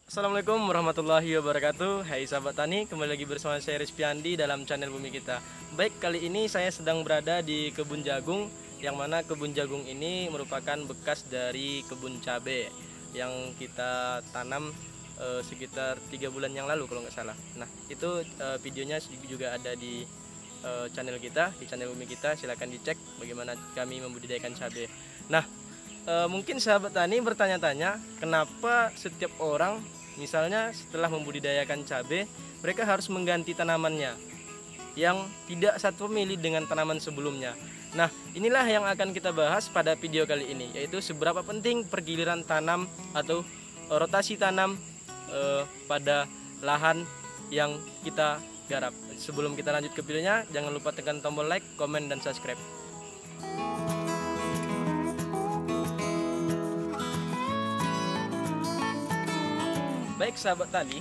Assalamualaikum warahmatullahi wabarakatuh. Hai sahabat tani, kembali lagi bersama saya Rizky Andi dalam channel Bumi Kita. Baik, kali ini saya sedang berada di kebun jagung, yang mana kebun jagung ini merupakan bekas dari kebun cabai yang kita tanam sekitar 3 bulan yang lalu kalau nggak salah. Nah, itu videonya juga ada di channel kita, di channel Bumi Kita. Silahkan dicek bagaimana kami membudidayakan cabai. Nah, mungkin sahabat tani bertanya-tanya, kenapa setiap orang misalnya setelah membudidayakan cabai mereka harus mengganti tanamannya yang tidak satu famili dengan tanaman sebelumnya. Nah, inilah yang akan kita bahas pada video kali ini, yaitu seberapa penting pergiliran tanam atau rotasi tanam pada lahan yang kita garap. Sebelum kita lanjut ke videonya, jangan lupa tekan tombol like, komen, dan subscribe. Baik sahabat tani,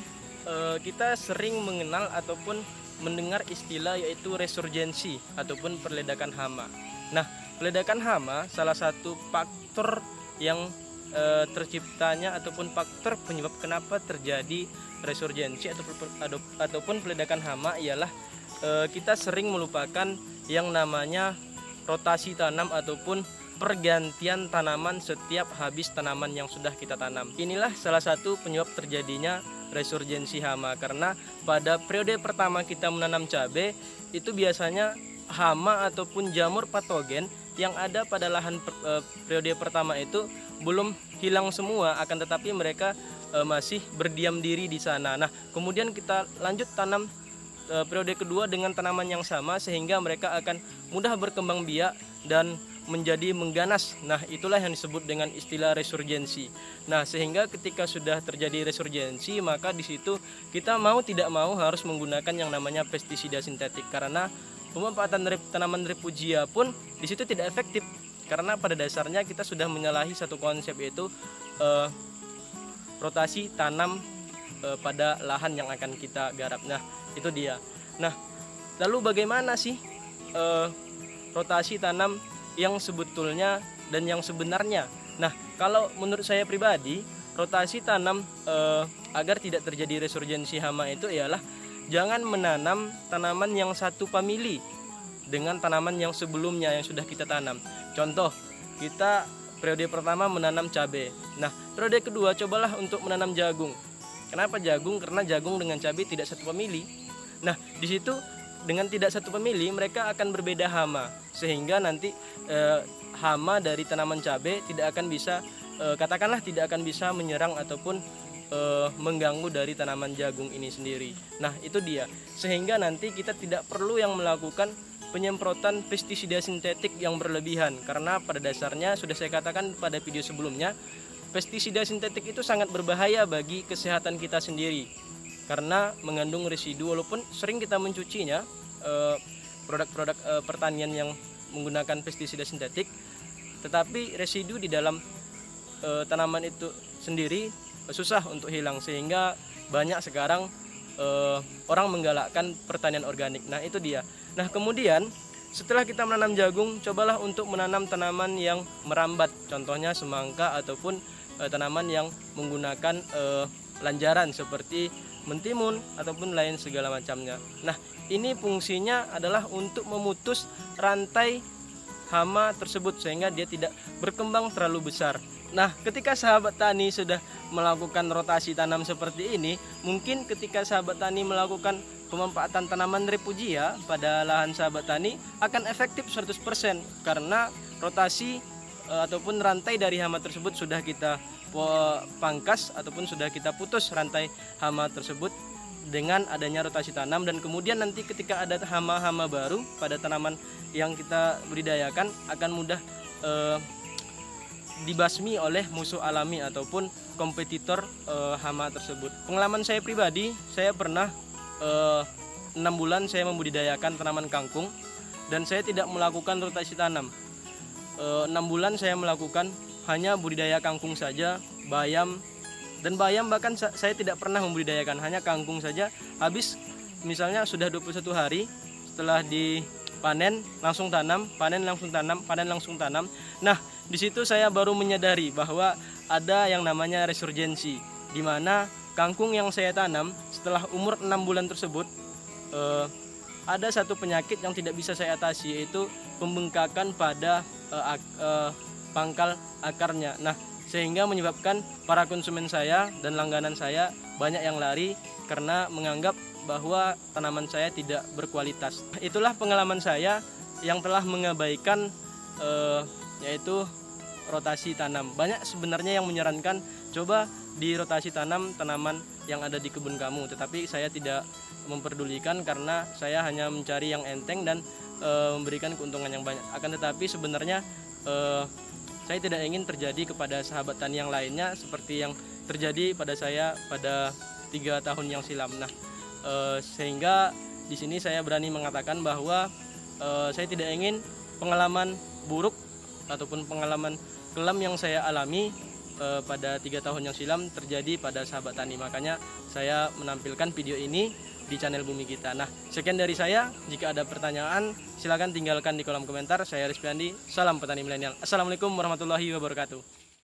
kita sering mengenal ataupun mendengar istilah yaitu resurgensi ataupun perledakan hama. Nah, perledakan hama salah satu faktor yang terciptanya ataupun faktor penyebab kenapa terjadi resurgensi ataupun perledakan hama ialah kita sering melupakan yang namanya rotasi tanam ataupun pergantian tanaman setiap habis tanaman yang sudah kita tanam. Inilah salah satu penyebab terjadinya resurgensi hama, karena pada periode pertama kita menanam cabai itu biasanya hama ataupun jamur patogen yang ada pada lahan periode pertama itu belum hilang semua, akan tetapi mereka masih berdiam diri di sana. Nah, kemudian kita lanjut tanam periode kedua dengan tanaman yang sama sehingga mereka akan mudah berkembang biak dan menjadi mengganas. Nah, itulah yang disebut dengan istilah resurgensi. Nah, sehingga ketika sudah terjadi resurgensi, maka di situ kita mau tidak mau harus menggunakan yang namanya pestisida sintetik, karena pemanfaatan tanaman refugia pun di situ tidak efektif, karena pada dasarnya kita sudah menyalahi satu konsep, yaitu rotasi tanam pada lahan yang akan kita garap. Nah, itu dia. Nah, lalu bagaimana sih rotasi tanam yang sebetulnya dan yang sebenarnya? Nah, kalau menurut saya pribadi, rotasi tanam agar tidak terjadi resurgensi hama itu ialah jangan menanam tanaman yang satu famili dengan tanaman yang sebelumnya yang sudah kita tanam. Contoh, kita periode pertama menanam cabai. Nah, periode kedua cobalah untuk menanam jagung. Kenapa jagung? Karena jagung dengan cabai tidak satu famili. Nah, di situ dengan tidak satu famili mereka akan berbeda hama, sehingga nanti hama dari tanaman cabai tidak akan bisa katakanlah tidak akan bisa menyerang ataupun mengganggu dari tanaman jagung ini sendiri. Nah, itu dia, sehingga nanti kita tidak perlu yang melakukan penyemprotan pestisida sintetik yang berlebihan, karena pada dasarnya sudah saya katakan pada video sebelumnya, pestisida sintetik itu sangat berbahaya bagi kesehatan kita sendiri karena mengandung residu. Walaupun sering kita mencucinya, produk-produk pertanian yang menggunakan pestisida sintetik, tetapi residu di dalam tanaman itu sendiri susah untuk hilang, sehingga banyak sekarang orang menggalakkan pertanian organik. Nah, itu dia. Nah, kemudian setelah kita menanam jagung, cobalah untuk menanam tanaman yang merambat, contohnya semangka ataupun tanaman yang menggunakan lanjaran seperti mentimun ataupun lain segala macamnya. Nah, ini fungsinya adalah untuk memutus rantai hama tersebut sehingga dia tidak berkembang terlalu besar. Nah, ketika sahabat tani sudah melakukan rotasi tanam seperti ini, mungkin ketika sahabat tani melakukan pemanfaatan tanaman refugia pada lahan sahabat tani akan efektif 100%, karena rotasi ataupun rantai dari hama tersebut sudah kita pangkas ataupun sudah kita putus rantai hama tersebut dengan adanya rotasi tanam. Dan kemudian nanti ketika ada hama-hama baru pada tanaman yang kita budidayakan akan mudah dibasmi oleh musuh alami ataupun kompetitor hama tersebut. Pengalaman saya pribadi, saya pernah 6 bulan saya membudidayakan tanaman kangkung dan saya tidak melakukan rotasi tanam. 6 bulan saya melakukan hanya budidaya kangkung saja, bayam, dan bayam bahkan saya tidak pernah membudidayakan, hanya kangkung saja. Habis misalnya sudah 21 hari setelah dipanen langsung tanam, panen langsung tanam, panen langsung tanam. Nah, di situ saya baru menyadari bahwa ada yang namanya resurgensi, di mana kangkung yang saya tanam setelah umur 6 bulan tersebut ada satu penyakit yang tidak bisa saya atasi, yaitu pembengkakan pada pangkal akarnya. Nah, sehingga menyebabkan para konsumen saya dan langganan saya banyak yang lari karena menganggap bahwa tanaman saya tidak berkualitas. Itulah pengalaman saya yang telah mengabaikan yaitu rotasi tanam. Banyak sebenarnya yang menyarankan coba dirotasi tanam tanaman yang ada di kebun kamu, tetapi saya tidak memperdulikan karena saya hanya mencari yang enteng dan memberikan keuntungan yang banyak. Akan tetapi sebenarnya saya tidak ingin terjadi kepada sahabat tani yang lainnya seperti yang terjadi pada saya pada 3 tahun yang silam. Nah, sehingga di sini saya berani mengatakan bahwa saya tidak ingin pengalaman buruk ataupun pengalaman kelam yang saya alami pada 3 tahun yang silam terjadi pada sahabat tani. Makanya saya menampilkan video ini di channel Bumi Kita. Nah, sekian dari saya. Jika ada pertanyaan, silakan tinggalkan di kolom komentar. Saya Rizky Andi, salam petani milenial. Assalamualaikum warahmatullahi wabarakatuh.